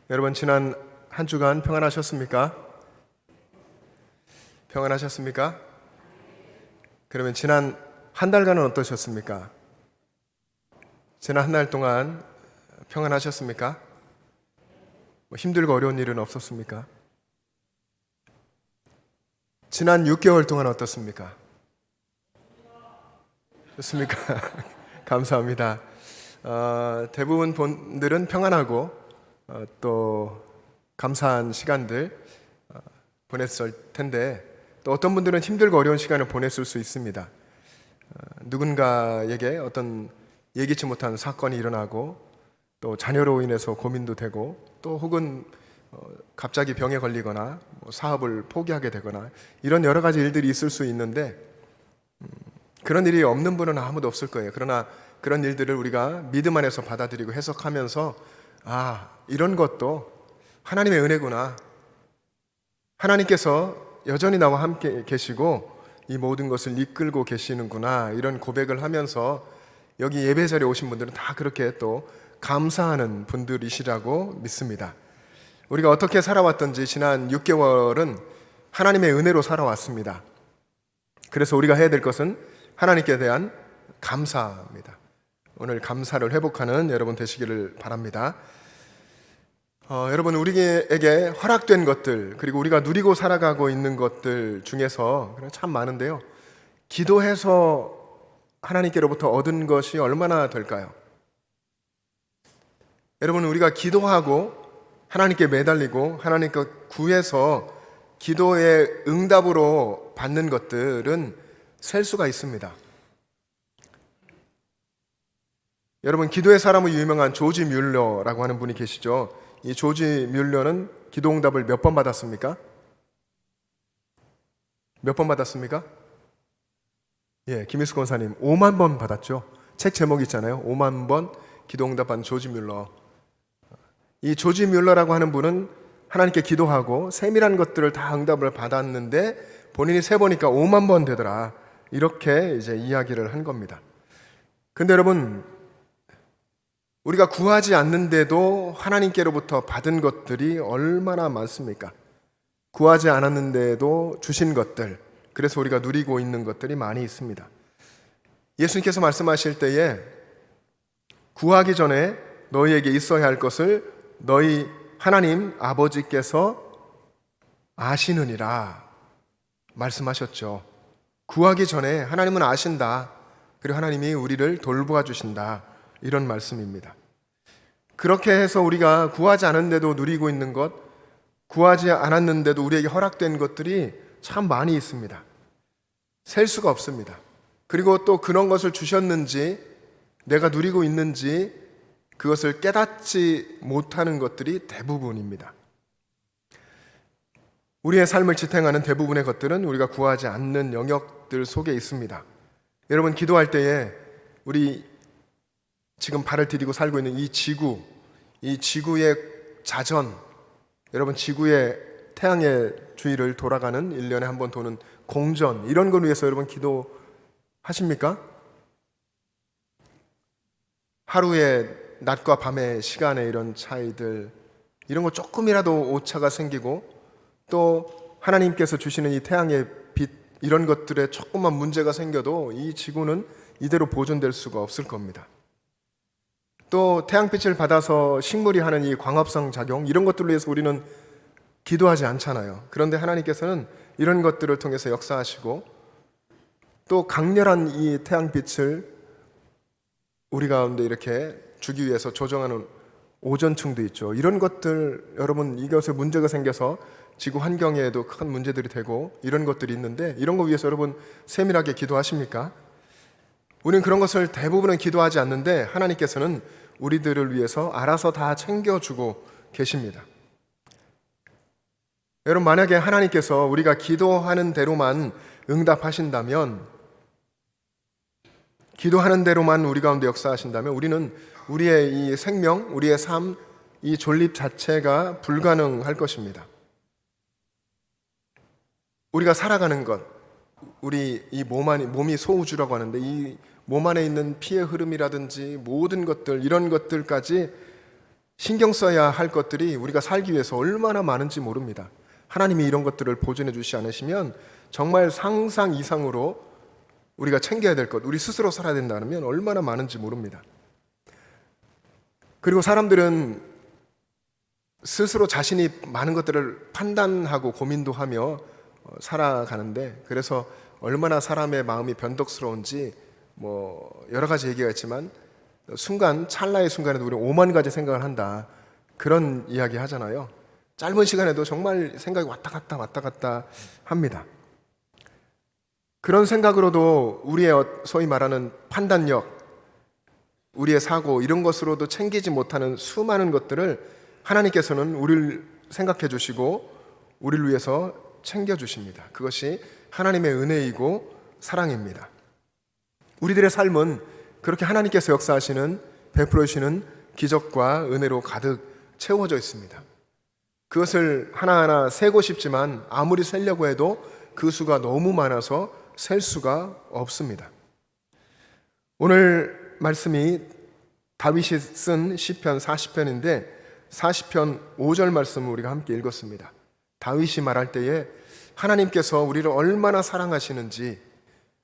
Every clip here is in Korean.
여러분, 지난 한 주간 평안하셨습니까? 평안하셨습니까? 그러면 지난 한 달간은 어떠셨습니까? 지난 한 달 동안 평안하셨습니까? 힘들고 어려운 일은 없었습니까? 지난 6개월 동안 어떻습니까? 좋습니까? 감사합니다. 대부분 분들은 평안하고 또 감사한 시간들 보냈을 텐데, 또 어떤 분들은 힘들고 어려운 시간을 보냈을 수 있습니다. 누군가에게 어떤 예기치 못한 사건이 일어나고, 또 자녀로 인해서 고민도 되고, 또 혹은 갑자기 병에 걸리거나 사업을 포기하게 되거나, 이런 여러 가지 일들이 있을 수 있는데, 그런 일이 없는 분은 아무도 없을 거예요. 그러나 그런 일들을 우리가 믿음 안에서 받아들이고 해석하면서, 이런 것도 하나님의 은혜구나, 하나님께서 여전히 나와 함께 계시고 이 모든 것을 이끌고 계시는구나, 이런 고백을 하면서 여기 예배 자리에 오신 분들은 다 그렇게 또 감사하는 분들이시라고 믿습니다. 우리가 어떻게 살아왔던지 지난 6개월은 하나님의 은혜로 살아왔습니다. 그래서 우리가 해야 될 것은 하나님께 대한 감사입니다. 오늘 감사를 회복하는 여러분 되시기를 바랍니다. 여러분, 우리에게 허락된 것들, 그리고 우리가 누리고 살아가고 있는 것들 중에서 참 많은데요, 기도해서 하나님께로부터 얻은 것이 얼마나 될까요? 여러분, 우리가 기도하고 하나님께 매달리고 하나님께 구해서 기도의 응답으로 받는 것들은 셀 수가 있습니다. 여러분, 기도의 사람으로 유명한 조지 뮬러라고 하는 분이 계시죠. 이 조지 뮬러는 기도 응답을 몇 번 받았습니까? 몇 번 받았습니까? 김일수 권사님 5만 번 받았죠. 책 제목 있잖아요. 5만 번 기도 응답한 조지 뮬러. 이 조지 뮬러라고 하는 분은 하나님께 기도하고 세밀한 것들을 다 응답을 받았는데 본인이 세보니까 5만 번 되더라, 이렇게 이제 이야기를 한 겁니다. 근데 여러분, 우리가 구하지 않는데도 하나님께로부터 받은 것들이 얼마나 많습니까? 구하지 않았는데도 주신 것들, 그래서 우리가 누리고 있는 것들이 많이 있습니다. 예수님께서 말씀하실 때에 구하기 전에 너희에게 있어야 할 것을 너희 하나님 아버지께서 아시느니라 말씀하셨죠. 구하기 전에 하나님은 아신다. 그리고 하나님이 우리를 돌보아 주신다, 이런 말씀입니다. 그렇게 해서 우리가 구하지 않았는데도 누리고 있는 것, 구하지 않았는데도 우리에게 허락된 것들이 참 많이 있습니다. 셀 수가 없습니다. 그리고 또 그런 것을 주셨는지, 내가 누리고 있는지 그것을 깨닫지 못하는 것들이 대부분입니다. 우리의 삶을 지탱하는 대부분의 것들은 우리가 구하지 않는 영역들 속에 있습니다. 여러분, 기도할 때에 우리 지금 발을 디디고 살고 있는 이 지구의 자전, 여러분, 지구의 태양의 주위를 돌아가는 1년에 한 번 도는 공전, 이런 걸 위해서 여러분 기도하십니까? 하루의 낮과 밤의 시간의 이런 차이들, 이런 거 조금이라도 오차가 생기고, 또 하나님께서 주시는 이 태양의 빛, 이런 것들에 조금만 문제가 생겨도 이 지구는 이대로 보존될 수가 없을 겁니다. 또 태양빛을 받아서 식물이 하는 이 광합성 작용, 이런 것들로 해서 우리는 기도하지 않잖아요. 그런데 하나님께서는 이런 것들을 통해서 역사하시고, 또 강렬한 이 태양빛을 우리 가운데 이렇게 주기 위해서 조정하는 오존층도 있죠. 이런 것들, 여러분, 이것에 문제가 생겨서 지구 환경에도 큰 문제들이 되고 이런 것들이 있는데, 이런 거 위해서 여러분 세밀하게 기도하십니까? 우리는 그런 것을 대부분은 기도하지 않는데 하나님께서는 우리들을 위해서 알아서 다 챙겨주고 계십니다. 여러분, 만약에 하나님께서 우리가 기도하는 대로만 응답하신다면, 기도하는 대로만 우리 가운데 역사하신다면, 우리는 우리의 이 생명, 우리의 삶, 이 존립 자체가 불가능할 것입니다. 우리가 살아가는 것, 우리 이 몸이 소우주라고 하는데, 이 몸 안에 있는 피의 흐름이라든지 모든 것들, 이런 것들까지 신경 써야 할 것들이 우리가 살기 위해서 얼마나 많은지 모릅니다. 하나님이 이런 것들을 보존해 주시지 않으시면 정말 상상 이상으로 우리가 챙겨야 될 것, 우리 스스로 살아야 된다면 얼마나 많은지 모릅니다. 그리고 사람들은 스스로 자신이 많은 것들을 판단하고 고민도 하며 살아가는데, 그래서 얼마나 사람의 마음이 변덕스러운지 여러 가지 얘기가 있지만 찰나의 순간에도 우리 5만 가지 생각을 한다, 그런 이야기 하잖아요. 짧은 시간에도 정말 생각이 왔다 갔다 합니다. 그런 생각으로도 우리의 소위 말하는 판단력, 우리의 사고, 이런 것으로도 챙기지 못하는 수많은 것들을 하나님께서는 우리를 생각해 주시고 우리를 위해서 챙겨 주십니다. 그것이 하나님의 은혜이고 사랑입니다. 우리들의 삶은 그렇게 하나님께서 역사하시는, 베풀어 주시는 기적과 은혜로 가득 채워져 있습니다. 그것을 하나하나 세고 싶지만 아무리 세려고 해도 그 수가 너무 많아서 셀 수가 없습니다. 오늘 말씀이 다윗이 쓴 시편 40편인데 40편 5절 말씀을 우리가 함께 읽었습니다. 다윗이 말할 때에 하나님께서 우리를 얼마나 사랑하시는지,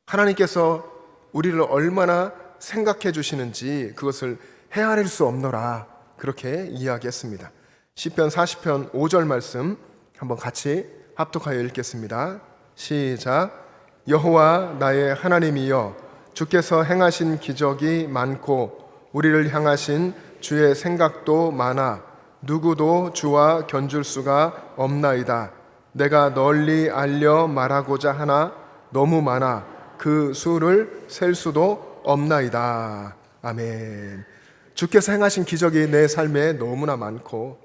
하나님께서 우리를 얼마나 생각해 주시는지 그것을 헤아릴 수 없노라, 그렇게 이야기했습니다. 시편 40편 5절 말씀 한번 같이 합독하여 읽겠습니다. 시작. 여호와 나의 하나님이여, 주께서 행하신 기적이 많고 우리를 향하신 주의 생각도 많아 누구도 주와 견줄 수가 없나이다. 내가 널리 알려 말하고자 하나 너무 많아 그 수를 셀 수도 없나이다. 아멘. 주께서 행하신 기적이 내 삶에 너무나 많고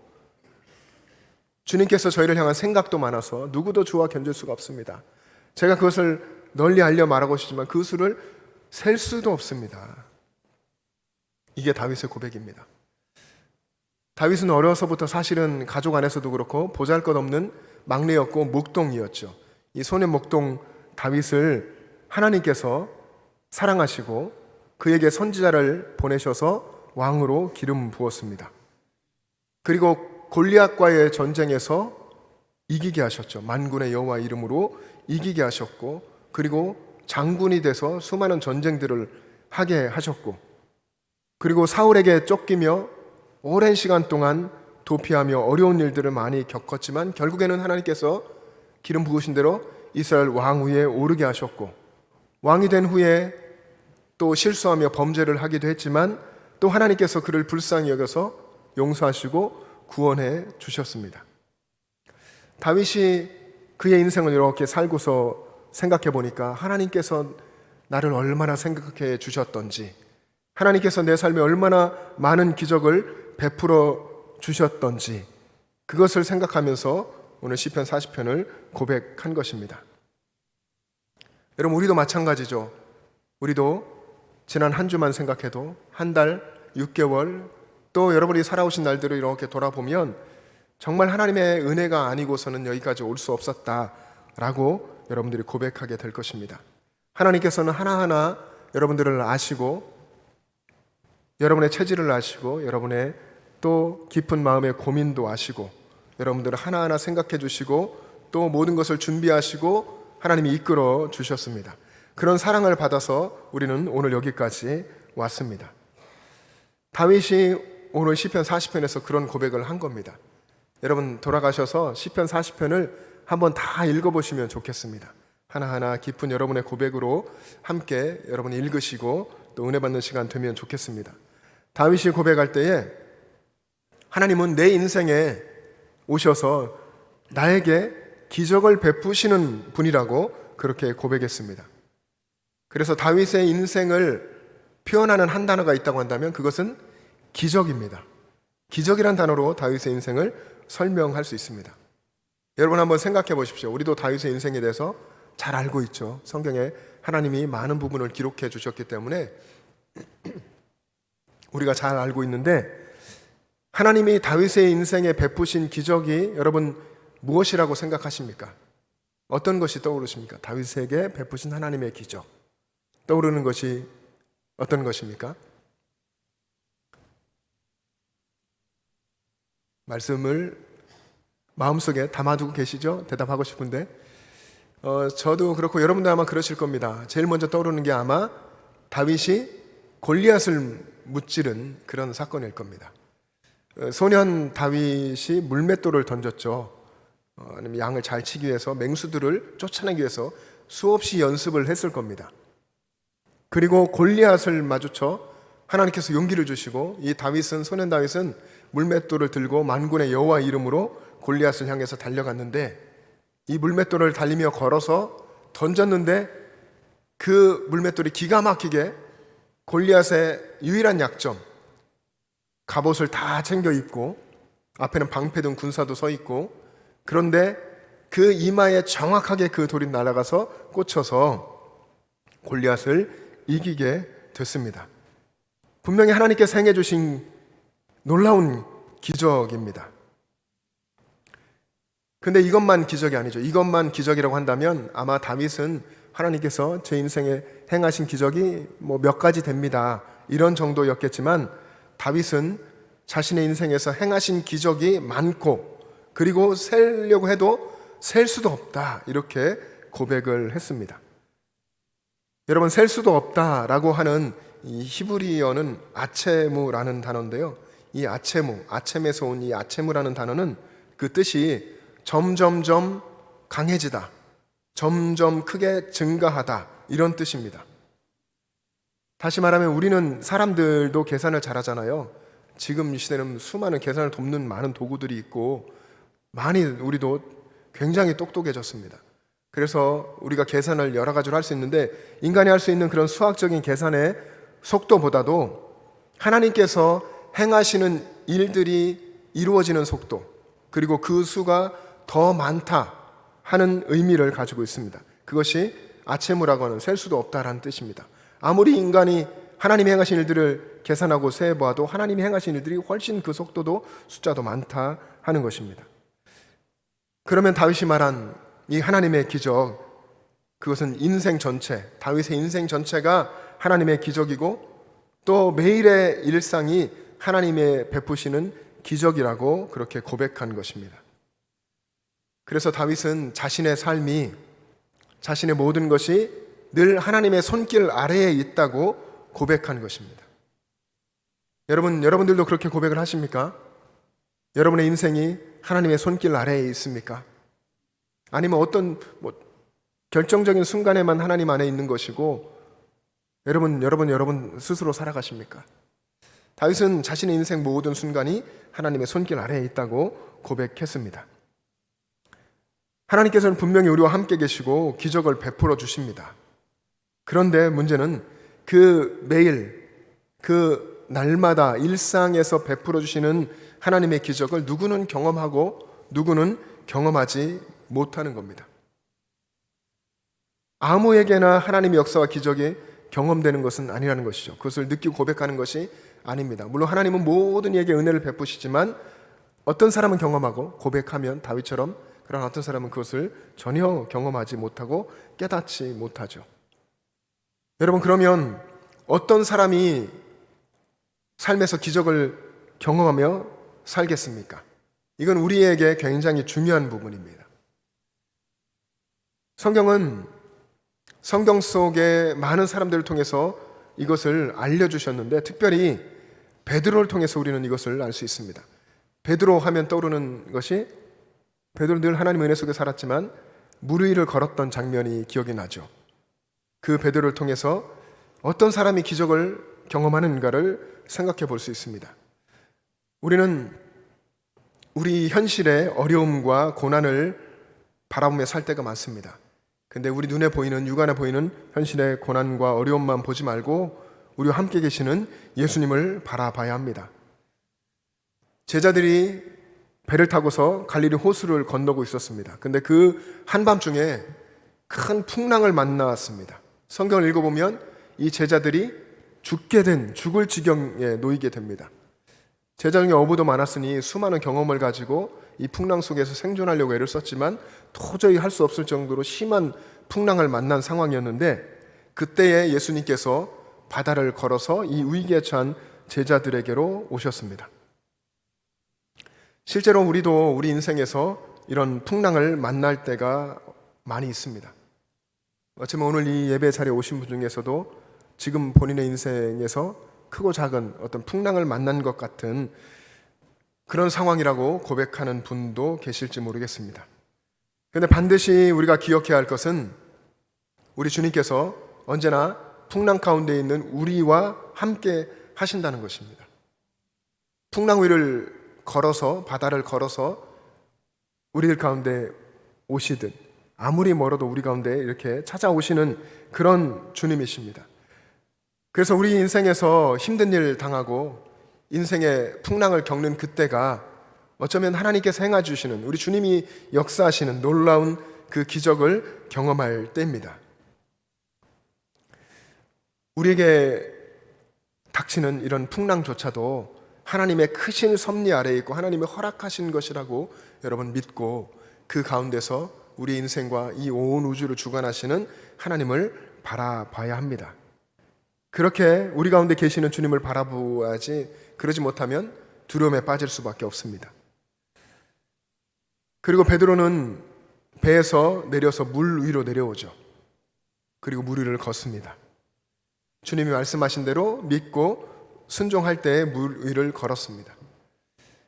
주님께서 저희를 향한 생각도 많아서 누구도 주와 견줄 수가 없습니다. 제가 그것을 널리 알려 말하고 싶지만 그 수를 셀 수도 없습니다. 이게 다윗의 고백입니다. 다윗은 어려서부터 사실은 가족 안에서도 그렇고 보잘것없는 막내였고 목동이었죠. 이 소년 목동 다윗을 하나님께서 사랑하시고 그에게 선지자를 보내셔서 왕으로 기름 부었습니다. 그리고 골리앗과의 전쟁에서 이기게 하셨죠. 만군의 여호와 이름으로 이기게 하셨고, 그리고 장군이 돼서 수많은 전쟁들을 하게 하셨고, 그리고 사울에게 쫓기며 오랜 시간 동안 도피하며 어려운 일들을 많이 겪었지만 결국에는 하나님께서 기름 부으신 대로 이스라엘 왕 위에 오르게 하셨고, 왕이 된 후에 또 실수하며 범죄를 하기도 했지만 또 하나님께서 그를 불쌍히 여겨서 용서하시고 구원해 주셨습니다. 다윗이 그의 인생을 이렇게 살고서 생각해 보니까 하나님께서 나를 얼마나 생각해 주셨던지, 하나님께서 내 삶에 얼마나 많은 기적을 베풀어 주셨던지, 그것을 생각하면서 오늘 시편 40편을 고백한 것입니다. 여러분, 우리도 마찬가지죠. 우리도 지난 한 주만 생각해도 한 달, 6개월, 또 여러분이 살아오신 날들을 이렇게 돌아보면 정말 하나님의 은혜가 아니고서는 여기까지 올 수 없었다라고 여러분들이 고백하게 될 것입니다. 하나님께서는 하나하나 여러분들을 아시고 여러분의 체질을 아시고 여러분의 또 깊은 마음의 고민도 아시고 여러분들을 하나하나 생각해 주시고 또 모든 것을 준비하시고 하나님이 이끌어 주셨습니다. 그런 사랑을 받아서 우리는 오늘 여기까지 왔습니다. 다윗이 오늘 시편 40편에서 그런 고백을 한 겁니다. 여러분 돌아가셔서 시편 40편을 한번 다 읽어보시면 좋겠습니다. 하나하나 깊은 여러분의 고백으로 함께 여러분이 읽으시고 또 은혜 받는 시간 되면 좋겠습니다. 다윗이 고백할 때에 하나님은 내 인생에 오셔서 나에게 기적을 베푸시는 분이라고 그렇게 고백했습니다. 그래서 다윗의 인생을 표현하는 한 단어가 있다고 한다면 그것은 기적입니다. 기적이란 단어로 다윗의 인생을 설명할 수 있습니다. 여러분 한번 생각해 보십시오. 우리도 다윗의 인생에 대해서 잘 알고 있죠. 성경에 하나님이 많은 부분을 기록해 주셨기 때문에 우리가 잘 알고 있는데, 하나님이 다윗의 인생에 베푸신 기적이 여러분 무엇이라고 생각하십니까? 어떤 것이 떠오르십니까? 다윗에게 베푸신 하나님의 기적, 떠오르는 것이 어떤 것입니까? 말씀을 마음속에 담아두고 계시죠? 대답하고 싶은데 저도 그렇고 여러분도 아마 그러실 겁니다. 제일 먼저 떠오르는 게 아마 다윗이 골리앗을 무찌른 그런 사건일 겁니다. 소년 다윗이 물맷돌을 던졌죠. 아니면 양을 잘 치기 위해서 맹수들을 쫓아내기 위해서 수없이 연습을 했을 겁니다. 그리고 골리앗을 마주쳐 하나님께서 용기를 주시고 이 다윗은, 소년 다윗은 물맷돌을 들고 만군의 여호와 이름으로 골리앗을 향해서 달려갔는데 이 물맷돌을 달리며 걸어서 던졌는데 그 물맷돌이 기가 막히게 골리앗의 유일한 약점, 갑옷을 다 챙겨 입고 앞에는 방패든 군사도 서 있고, 그런데 그 이마에 정확하게 그 돌이 날아가서 꽂혀서 골리앗을 이기게 됐습니다. 분명히 하나님께서 행해 주신 놀라운 기적입니다. 근데 이것만 기적이 아니죠. 이것만 기적이라고 한다면 아마 다윗은 하나님께서 제 인생에 행하신 기적이 몇 가지 됩니다, 이런 정도였겠지만, 다윗은 자신의 인생에서 행하신 기적이 많고 그리고 세려고 해도 셀 수도 없다, 이렇게 고백을 했습니다. 여러분, 셀 수도 없다라고 하는 이 히브리어는 아체무라는 단어인데요. 이 아쳔에서 온 이 아체무라는 단어는 그 뜻이 점점점 강해지다, 점점 크게 증가하다, 이런 뜻입니다. 다시 말하면 우리는 사람들도 계산을 잘하잖아요. 지금 이 시대는 수많은 계산을 돕는 많은 도구들이 있고 많이 우리도 굉장히 똑똑해졌습니다. 그래서 우리가 계산을 여러 가지로 할 수 있는데 인간이 할 수 있는 그런 수학적인 계산의 속도보다도 하나님께서 행하시는 일들이 이루어지는 속도, 그리고 그 수가 더 많다 하는 의미를 가지고 있습니다. 그것이 아체무라고 하는 셀 수도 없다라는 뜻입니다. 아무리 인간이 하나님이 행하신 일들을 계산하고 세어보아도 하나님이 행하신 일들이 훨씬 그 속도도 숫자도 많다 하는 것입니다. 그러면 다윗이 말한 이 하나님의 기적, 그것은 인생 전체, 다윗의 인생 전체가 하나님의 기적이고 또 매일의 일상이 하나님의 베푸시는 기적이라고 그렇게 고백한 것입니다. 그래서 다윗은 자신의 삶이, 자신의 모든 것이 늘 하나님의 손길 아래에 있다고 고백한 것입니다. 여러분들도 그렇게 고백을 하십니까? 여러분의 인생이 하나님의 손길 아래에 있습니까? 아니면 어떤 결정적인 순간에만 하나님 안에 있는 것이고 여러분 스스로 살아가십니까? 다윗은 자신의 인생 모든 순간이 하나님의 손길 아래에 있다고 고백했습니다. 하나님께서는 분명히 우리와 함께 계시고 기적을 베풀어 주십니다. 그런데 문제는 그 매일, 그 날마다 일상에서 베풀어 주시는 하나님의 기적을 누구는 경험하고 누구는 경험하지 못하는 겁니다. 아무에게나 하나님의 역사와 기적이 경험되는 것은 아니라는 것이죠. 그것을 느끼고 고백하는 것이 아닙니다. 물론 하나님은 모든 이에게 은혜를 베푸시지만 어떤 사람은 경험하고 고백하면 다윗처럼, 그러나 어떤 사람은 그것을 전혀 경험하지 못하고 깨닫지 못하죠. 여러분, 그러면 어떤 사람이 삶에서 기적을 경험하며 살겠습니까? 이건 우리에게 굉장히 중요한 부분입니다. 성경은 성경 속에 많은 사람들을 통해서 이것을 알려주셨는데 특별히 베드로를 통해서 우리는 이것을 알 수 있습니다. 베드로 하면 떠오르는 것이, 베드로 늘 하나님의 은혜 속에 살았지만 물 위를 걸었던 장면이 기억이 나죠. 그 베드로를 통해서 어떤 사람이 기적을 경험하는가를 생각해 볼 수 있습니다. 우리는 우리 현실의 어려움과 고난을 바라보며 살 때가 많습니다. 근데 우리 눈에 보이는, 육안에 보이는 현실의 고난과 어려움만 보지 말고 우리와 함께 계시는 예수님을 바라봐야 합니다. 제자들이 배를 타고서 갈릴리 호수를 건너고 있었습니다. 근데 그 한밤중에 큰 풍랑을 만났습니다. 성경을 읽어보면 이 제자들이 죽을 지경에 놓이게 됩니다. 제자 중에 어부도 많았으니 수많은 경험을 가지고 이 풍랑 속에서 생존하려고 애를 썼지만 도저히 할 수 없을 정도로 심한 풍랑을 만난 상황이었는데 그때에 예수님께서 바다를 걸어서 이 위기에 처한 제자들에게로 오셨습니다. 실제로 우리도 우리 인생에서 이런 풍랑을 만날 때가 많이 있습니다. 어쩌면 오늘 이 예배 자리에 오신 분 중에서도 지금 본인의 인생에서 크고 작은 어떤 풍랑을 만난 것 같은 그런 상황이라고 고백하는 분도 계실지 모르겠습니다. 그런데 반드시 우리가 기억해야 할 것은 우리 주님께서 언제나 풍랑 가운데 있는 우리와 함께 하신다는 것입니다. 풍랑 위를 걸어서, 바다를 걸어서 우리들 가운데 오시듯 아무리 멀어도 우리 가운데 이렇게 찾아오시는 그런 주님이십니다. 그래서 우리 인생에서 힘든 일 당하고 인생의 풍랑을 겪는 그때가 어쩌면 하나님께서 행해 주시는, 우리 주님이 역사하시는 놀라운 그 기적을 경험할 때입니다. 우리에게 닥치는 이런 풍랑조차도 하나님의 크신 섭리 아래에 있고 하나님의 허락하신 것이라고 여러분 믿고 그 가운데서 우리 인생과 이 온 우주를 주관하시는 하나님을 바라봐야 합니다. 그렇게 우리 가운데 계시는 주님을 바라보아야지, 그러지 못하면 두려움에 빠질 수밖에 없습니다. 그리고 베드로는 배에서 내려서 물 위로 내려오죠. 그리고 물 위를 걷습니다. 주님이 말씀하신 대로 믿고 순종할 때에 물 위를 걸었습니다.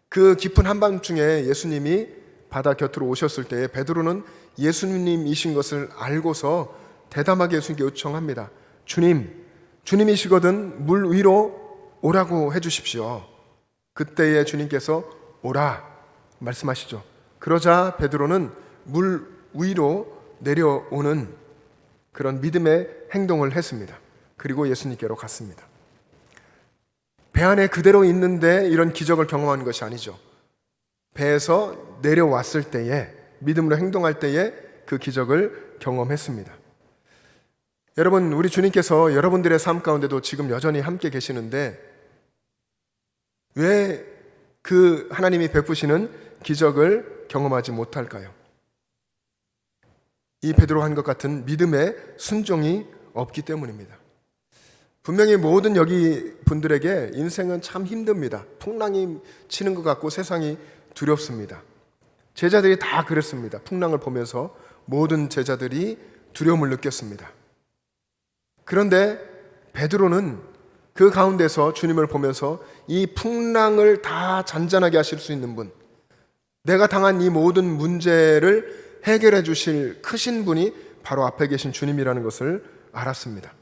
그 깊은 한밤중에 예수님이 바다 곁으로 오셨을 때에 베드로는 예수님이신 것을 알고서 대담하게 예수님께 요청합니다. 주님이시거든 물 위로 오라고 해주십시오. 그때에 주님께서 오라 말씀하시죠. 그러자 베드로는 물 위로 내려오는 그런 믿음의 행동을 했습니다. 그리고 예수님께로 갔습니다. 배 안에 그대로 있는데 이런 기적을 경험한 것이 아니죠. 배에서 내려왔을 때에, 믿음으로 행동할 때에 그 기적을 경험했습니다. 여러분, 우리 주님께서 여러분들의 삶 가운데도 지금 여전히 함께 계시는데 왜 그 하나님이 베푸시는 기적을 경험하지 못할까요? 이 베드로 한 것 같은 믿음의 순종이 없기 때문입니다. 분명히 모든 여기 분들에게 인생은 참 힘듭니다. 풍랑이 치는 것 같고 세상이 두렵습니다. 제자들이 다 그랬습니다. 풍랑을 보면서 모든 제자들이 두려움을 느꼈습니다. 그런데 베드로는 그 가운데서 주님을 보면서 이 풍랑을 다 잔잔하게 하실 수 있는 분, 내가 당한 이 모든 문제를 해결해 주실 크신 분이 바로 앞에 계신 주님이라는 것을 알았습니다.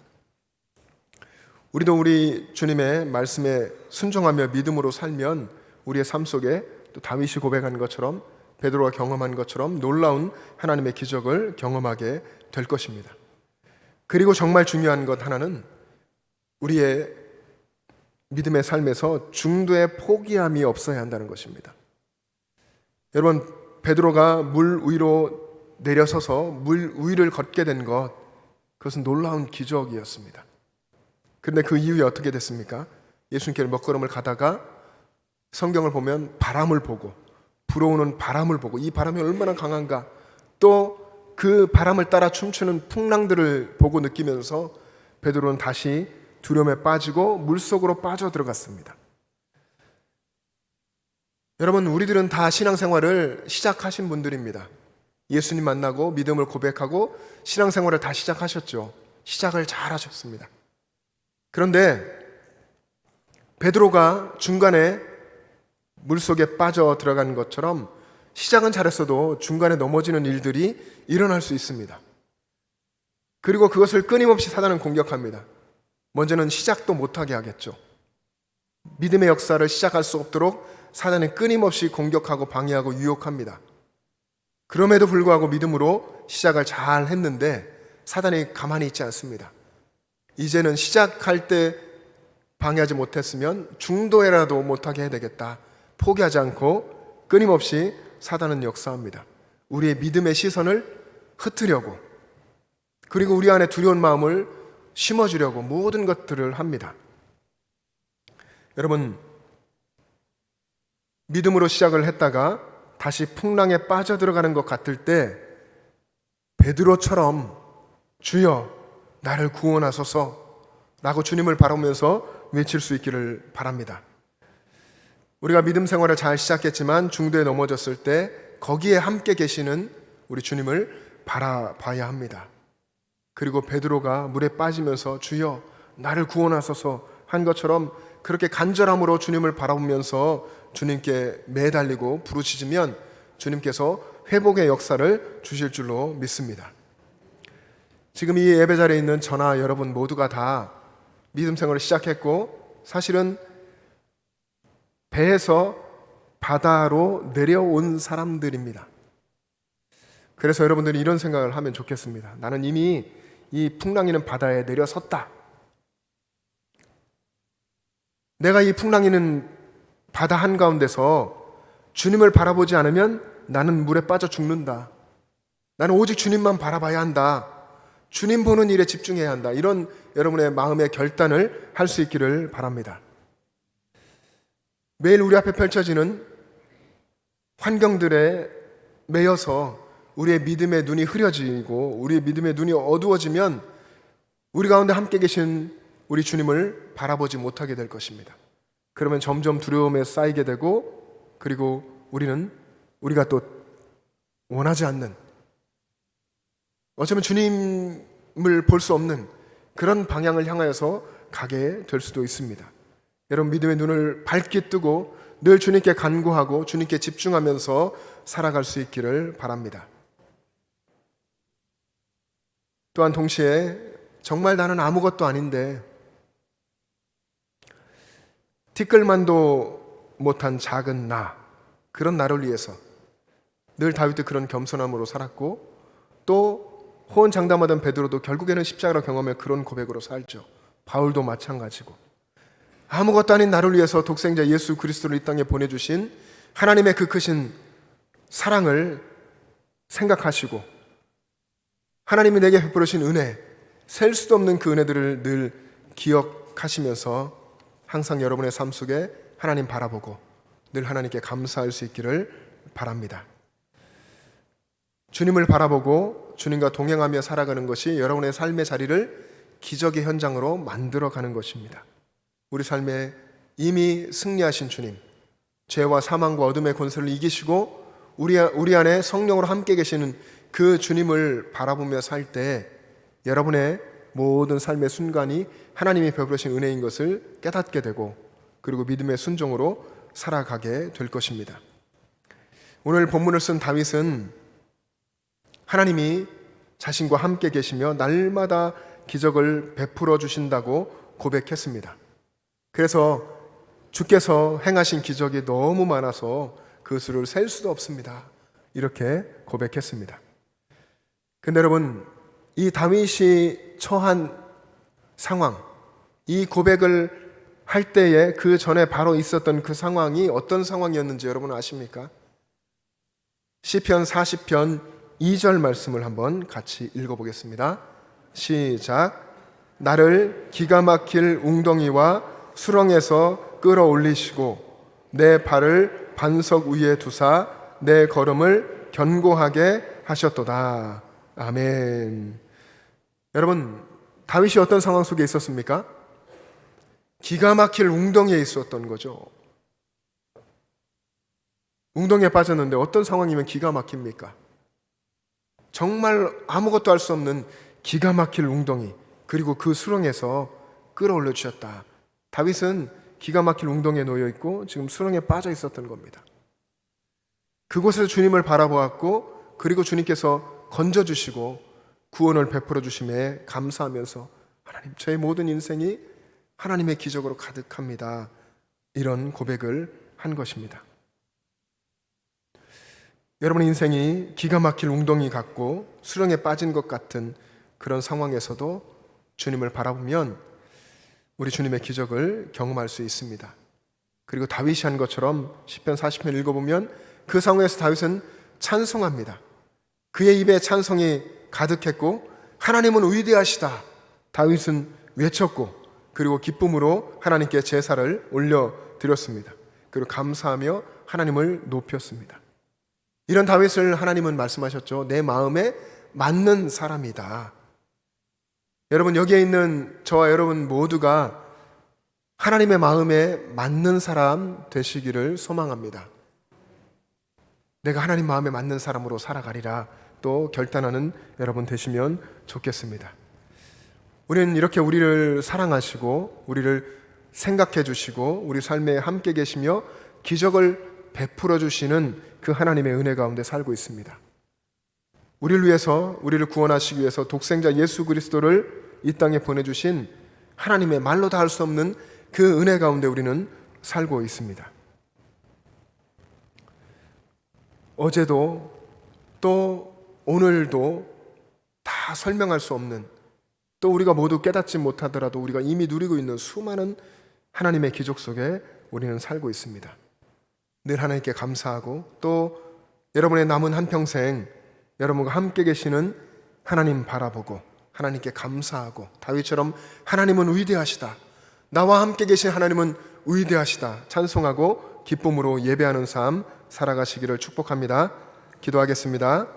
우리도 우리 주님의 말씀에 순종하며 믿음으로 살면 우리의 삶 속에 또 다윗이 고백한 것처럼, 베드로가 경험한 것처럼 놀라운 하나님의 기적을 경험하게 될 것입니다. 그리고 정말 중요한 것 하나는 우리의 믿음의 삶에서 중도의 포기함이 없어야 한다는 것입니다. 여러분, 베드로가 물 위로 내려서서 물 위를 걷게 된 것, 그것은 놀라운 기적이었습니다. 그런데 그 이후에 어떻게 됐습니까? 예수님께로 몇 걸음을 가다가 성경을 보면 바람을 보고, 불어오는 바람을 보고, 이 바람이 얼마나 강한가, 또 그 바람을 따라 춤추는 풍랑들을 보고 느끼면서 베드로는 다시 두려움에 빠지고 물속으로 빠져들어갔습니다. 여러분, 우리들은 다 신앙생활을 시작하신 분들입니다. 예수님 만나고 믿음을 고백하고 신앙생활을 다 시작하셨죠. 시작을 잘 하셨습니다. 그런데 베드로가 중간에 물속에 빠져 들어간 것처럼 시작은 잘했어도 중간에 넘어지는 일들이 일어날 수 있습니다. 그리고 그것을 끊임없이 사단은 공격합니다. 먼저는 시작도 못하게 하겠죠. 믿음의 역사를 시작할 수 없도록 사단은 끊임없이 공격하고 방해하고 유혹합니다. 그럼에도 불구하고 믿음으로 시작을 잘 했는데 사단이 가만히 있지 않습니다. 이제는 시작할 때 방해하지 못했으면 중도에라도 못하게 해야 되겠다. 포기하지 않고 끊임없이 사단은 역사합니다. 우리의 믿음의 시선을 흩으려고, 그리고 우리 안에 두려운 마음을 심어주려고 모든 것들을 합니다. 여러분, 믿음으로 시작을 했다가 다시 풍랑에 빠져들어가는 것 같을 때 베드로처럼 주여 나를 구원하소서 라고 주님을 바라보면서 외칠 수 있기를 바랍니다. 우리가 믿음 생활을 잘 시작했지만 중도에 넘어졌을 때 거기에 함께 계시는 우리 주님을 바라봐야 합니다. 그리고 베드로가 물에 빠지면서 주여 나를 구원하소서 한 것처럼 그렇게 간절함으로 주님을 바라보면서 주님께 매달리고 부르짖으면 주님께서 회복의 역사를 주실 줄로 믿습니다. 지금 이 예배 자리에 있는 저나 여러분 모두가 다 믿음 생활을 시작했고 사실은 배에서 바다로 내려온 사람들입니다. 그래서 여러분들이 이런 생각을 하면 좋겠습니다. 나는 이미 이 풍랑이는 바다에 내려섰다. 내가 이 풍랑이는 바다 한가운데서 주님을 바라보지 않으면 나는 물에 빠져 죽는다. 나는 오직 주님만 바라봐야 한다. 주님 보는 일에 집중해야 한다. 이런 여러분의 마음의 결단을 할 수 있기를 바랍니다. 매일 우리 앞에 펼쳐지는 환경들에 매여서 우리의 믿음의 눈이 흐려지고 우리의 믿음의 눈이 어두워지면 우리 가운데 함께 계신 우리 주님을 바라보지 못하게 될 것입니다. 그러면 점점 두려움에 쌓이게 되고 그리고 우리가 또 원하지 않는 어쩌면 주님을 볼 수 없는 그런 방향을 향하여서 가게 될 수도 있습니다. 여러분 믿음의 눈을 밝게 뜨고 늘 주님께 간구하고 주님께 집중하면서 살아갈 수 있기를 바랍니다. 또한 동시에 정말 나는 아무것도 아닌데 티끌만도 못한 작은 나, 그런 나를 위해서 늘 다윗도 그런 겸손함으로 살았고 또 호언장담하던 베드로도 결국에는 십자가를 경험해 그런 고백으로 살죠. 바울도 마찬가지고 아무것도 아닌 나를 위해서 독생자 예수 그리스도를 이 땅에 보내주신 하나님의 그 크신 사랑을 생각하시고 하나님이 내게 베풀으신 은혜, 셀 수도 없는 그 은혜들을 늘 기억하시면서 항상 여러분의 삶 속에 하나님 바라보고 늘 하나님께 감사할 수 있기를 바랍니다. 주님을 바라보고 주님과 동행하며 살아가는 것이 여러분의 삶의 자리를 기적의 현장으로 만들어가는 것입니다. 우리 삶에 이미 승리하신 주님, 죄와 사망과 어둠의 권세를 이기시고 우리 안에 성령으로 함께 계시는 그 주님을 바라보며 살 때 여러분의 모든 삶의 순간이 하나님이 베풀으신 은혜인 것을 깨닫게 되고 그리고 믿음의 순종으로 살아가게 될 것입니다. 오늘 본문을 쓴 다윗은 하나님이 자신과 함께 계시며 날마다 기적을 베풀어 주신다고 고백했습니다. 그래서 주께서 행하신 기적이 너무 많아서 그 수를 셀 수도 없습니다. 이렇게 고백했습니다. 근데 여러분, 이 다윗이 처한 상황, 이 고백을 할 때에 그 전에 바로 있었던 그 상황이 어떤 상황이었는지 여러분 아십니까? 시편 40편 2절 말씀을 한번 같이 읽어보겠습니다. 시작. 나를 기가 막힐 웅덩이와 수렁에서 끌어올리시고 내 발을 반석 위에 두사 내 걸음을 견고하게 하셨도다. 아멘. 여러분, 다윗이 어떤 상황 속에 있었습니까? 기가 막힐 웅덩이에 있었던 거죠. 웅덩이에 빠졌는데 어떤 상황이면 기가 막힙니까? 정말 아무것도 할 수 없는 기가 막힐 웅덩이, 그리고 그 수렁에서 끌어올려 주셨다. 다윗은 기가 막힐 웅덩이에 놓여 있고 지금 수렁에 빠져 있었던 겁니다. 그곳에서 주님을 바라보았고 그리고 주님께서 건져주시고 구원을 베풀어 주심에 감사하면서 하나님, 저의 모든 인생이 하나님의 기적으로 가득합니다. 이런 고백을 한 것입니다. 여러분의 인생이 기가 막힐 웅덩이 같고 수렁에 빠진 것 같은 그런 상황에서도 주님을 바라보면 우리 주님의 기적을 경험할 수 있습니다. 그리고 다윗이 한 것처럼 시편 40편 읽어보면 그 상황에서 다윗은 찬송합니다. 그의 입에 찬송이 가득했고 하나님은 위대하시다. 다윗은 외쳤고 그리고 기쁨으로 하나님께 제사를 올려드렸습니다. 그리고 감사하며 하나님을 높였습니다. 이런 다윗을 하나님은 말씀하셨죠. 내 마음에 맞는 사람이다. 여러분, 여기에 있는 저와 여러분 모두가 하나님의 마음에 맞는 사람 되시기를 소망합니다. 내가 하나님 마음에 맞는 사람으로 살아가리라 또 결단하는 여러분 되시면 좋겠습니다. 우리는 이렇게 우리를 사랑하시고 우리를 생각해 주시고 우리 삶에 함께 계시며 기적을 베풀어 주시는 그 하나님의 은혜 가운데 살고 있습니다. 우리를 위해서, 우리를 구원하시기 위해서 독생자 예수 그리스도를 이 땅에 보내주신 하나님의 말로 다 할 수 없는 그 은혜 가운데 우리는 살고 있습니다. 어제도 또 오늘도 다 설명할 수 없는, 또 우리가 모두 깨닫지 못하더라도 우리가 이미 누리고 있는 수많은 하나님의 기적 속에 우리는 살고 있습니다. 늘 하나님께 감사하고 또 여러분의 남은 한평생 여러분과 함께 계시는 하나님 바라보고 하나님께 감사하고 다윗처럼 하나님은 위대하시다, 나와 함께 계신 하나님은 위대하시다 찬송하고 기쁨으로 예배하는 삶 살아가시기를 축복합니다. 기도하겠습니다.